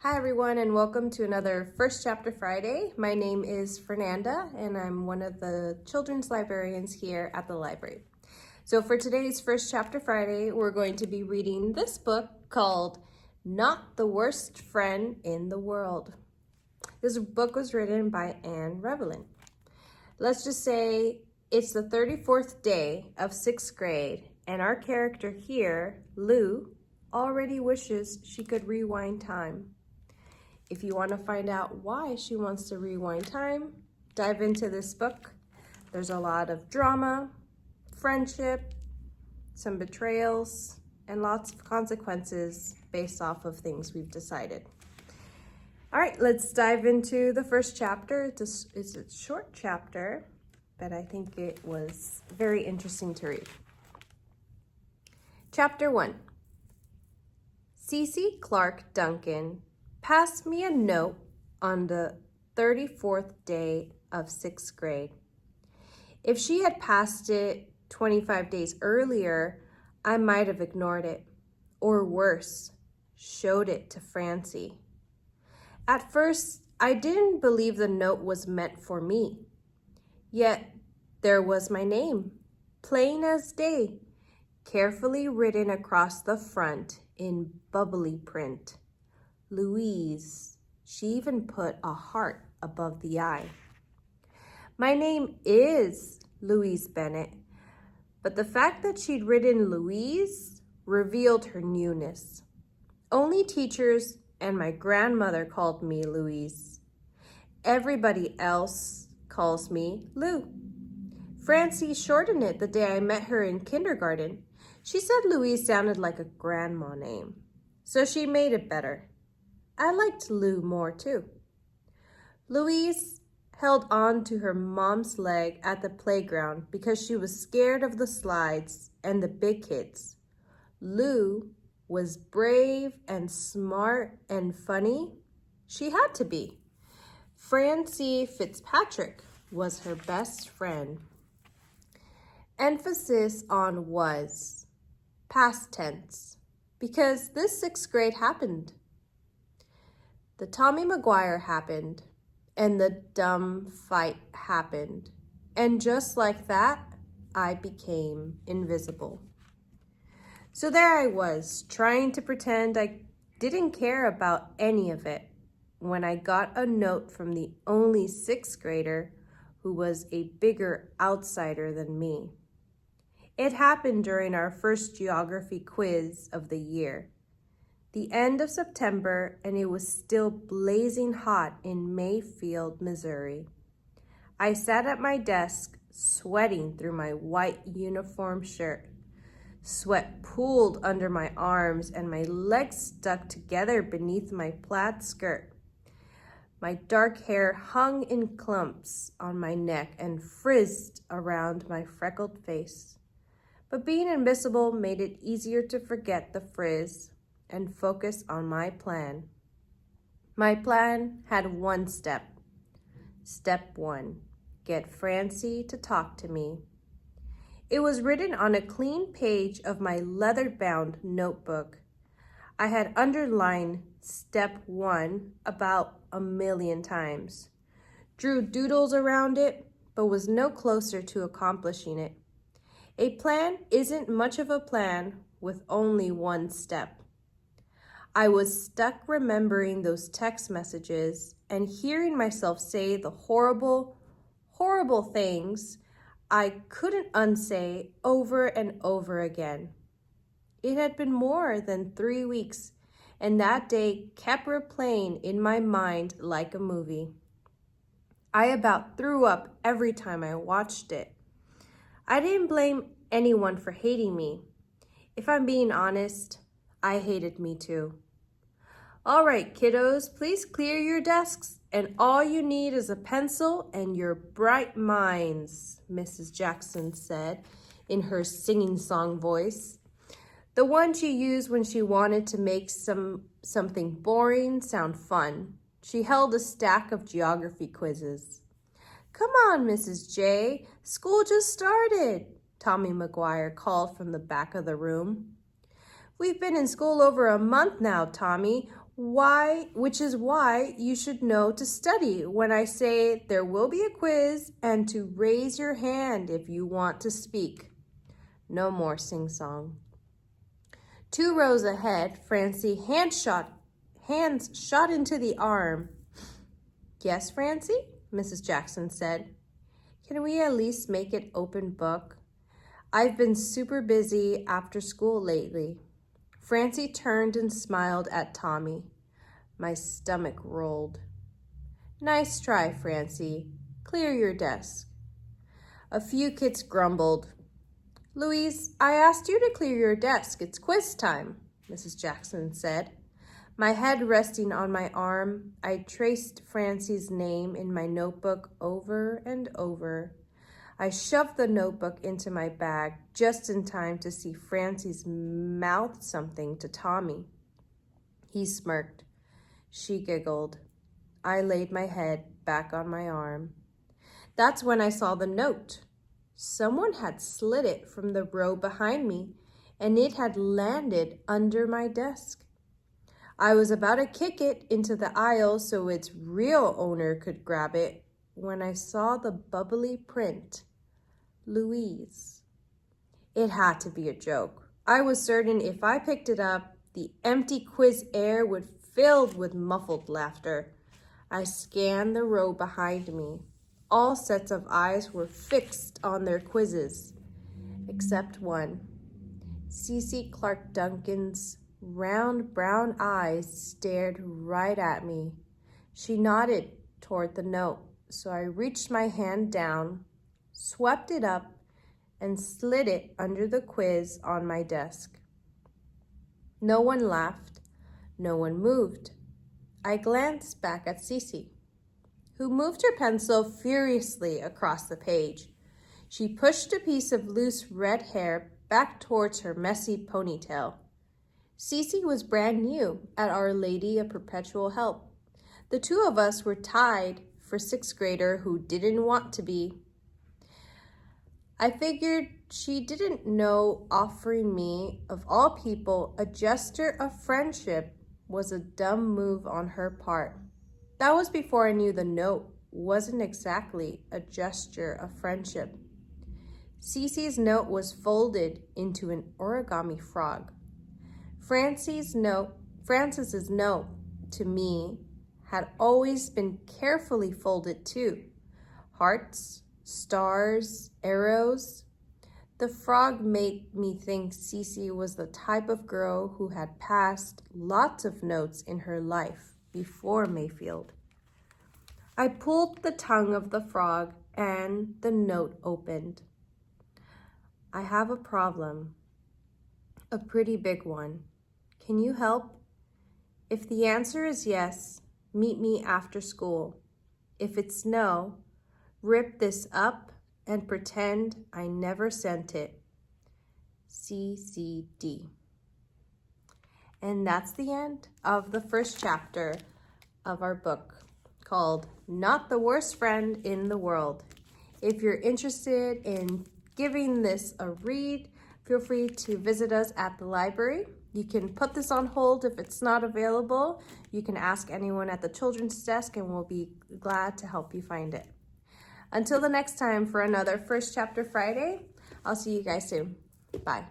Hi everyone, and welcome to another First Chapter Friday. My name is Fernanda and I'm one of the children's librarians here at the library. So for today's First Chapter Friday, we're going to be reading this book called Not the Worst Friend in the World. This book was written by Rellihan. Let's just say it's the 34th day of 6th grade and our character here, Lou, already wishes she could rewind time. If you want to find out why she wants to rewind time, dive into this book. There's a lot of drama, friendship, some betrayals, and lots of consequences based off of things we've decided. All right, let's dive into the first chapter. It's a short chapter, but I think it was very interesting to read. Chapter 1. Cece Clark-Duncan passed me a note on the 34th day of 6th grade. If she had passed it 25 days earlier, I might have ignored it, or worse, showed it to Francie. At first, I didn't believe the note was meant for me. Yet, there was my name, plain as day, carefully written across the front in bubbly print. Louise. She even put a heart above the I. My name is Louise Bennett, but the fact that she'd written Louise revealed her newness. Only teachers and my grandmother called me Louise. Everybody else calls me Lou. Francie shortened it the day I met her in kindergarten. She said Louise sounded like a grandma name, so she made it better. I liked Lou more too. Louise held on to her mom's leg at the playground because she was scared of the slides and the big kids. Lou was brave and smart and funny. She had to be. Francie Fitzpatrick was her best friend. Emphasis on was, past tense, because this 6th grade happened. The Tommy Maguire happened, and the dumb fight happened. And just like that, I became invisible. So there I was, trying to pretend I didn't care about any of it, when I got a note from the only 6th grader who was a bigger outsider than me. It happened during our first geography quiz of the year. The end of September, and it was still blazing hot in Mayfield, Missouri. I sat at my desk, sweating through my white uniform shirt. Sweat pooled under my arms, and my legs stuck together beneath my plaid skirt. My dark hair hung in clumps on my neck and frizzed around my freckled face. But being invisible made it easier to forget the frizz and focus on my plan. My plan had one step. Step 1, get Francie to talk to me. It was written on a clean page of my leather-bound notebook. I had underlined step 1 about 1,000,000 times, drew doodles around it, but was no closer to accomplishing it. A plan isn't much of a plan with only one step. I was stuck remembering those text messages and hearing myself say the horrible, horrible things I couldn't unsay over and over again. It had been more than 3 weeks, and that day kept replaying in my mind like a movie. I about threw up every time I watched it. I didn't blame anyone for hating me. If I'm being honest, I hated me too. All right, kiddos, please clear your desks, and all you need is a pencil and your bright minds, Mrs. Jackson said in her singing song voice. The one she used when she wanted to make something boring sound fun. She held a stack of geography quizzes. Come on, Mrs. J, school just started, Tommy Maguire called from the back of the room. We've been in school over a month now, Tommy. which is why you should know to study when I say there will be a quiz and to raise your hand if you want to speak. No more sing-song. 2 rows ahead, Francie hands shot into the arm. Yes, Francie? Mrs. Jackson said. Can we at least make it open book? I've been super busy after school lately. Francie turned and smiled at Tommy. My stomach rolled. Nice try, Francie. Clear your desk. A few kids grumbled. Louise, I asked you to clear your desk. It's quiz time, Mrs. Jackson said. My head resting on my arm, I traced Francie's name in my notebook over and over. I shoved the notebook into my bag just in time to see Francie's mouth something to Tommy. He smirked. She giggled. I laid my head back on my arm. That's when I saw the note. Someone had slid it from the row behind me, and it had landed under my desk. I was about to kick it into the aisle so its real owner could grab it when I saw the bubbly print, Louise. It had to be a joke. I was certain if I picked it up, the empty quiz air would fill with muffled laughter. I scanned the row behind me. All sets of eyes were fixed on their quizzes, except one. Cece Clark-Duncan's round brown eyes stared right at me. She nodded toward the note, so I reached my hand down, swept it up, and slid it under the quiz on my desk. No one laughed. No one moved. I glanced back at Cece, who moved her pencil furiously across the page. She pushed a piece of loose red hair back towards her messy ponytail. Cece was brand new at Our Lady of Perpetual Help. The 2 of us were tied for 6th grader who didn't want to be. I figured she didn't know offering me, of all people, a gesture of friendship was a dumb move on her part. That was before I knew the note wasn't exactly a gesture of friendship. Cece's note was folded into an origami frog. Frances's note to me had always been carefully folded too. Hearts, stars, arrows. The frog made me think Cece was the type of girl who had passed lots of notes in her life before Mayfield. I pulled the tongue of the frog and the note opened. I have a problem, a pretty big one. Can you help? If the answer is yes, meet me after school. If it's no, rip this up and pretend I never sent it. CCD. And that's the end of the first chapter of our book called Not the Worst Friend in the World. If you're interested in giving this a read, feel free to visit us at the library. You can put this on hold if it's not available. You can ask anyone at the children's desk and we'll be glad to help you find it. Until the next time for another First Chapter Friday, I'll see you guys soon. Bye.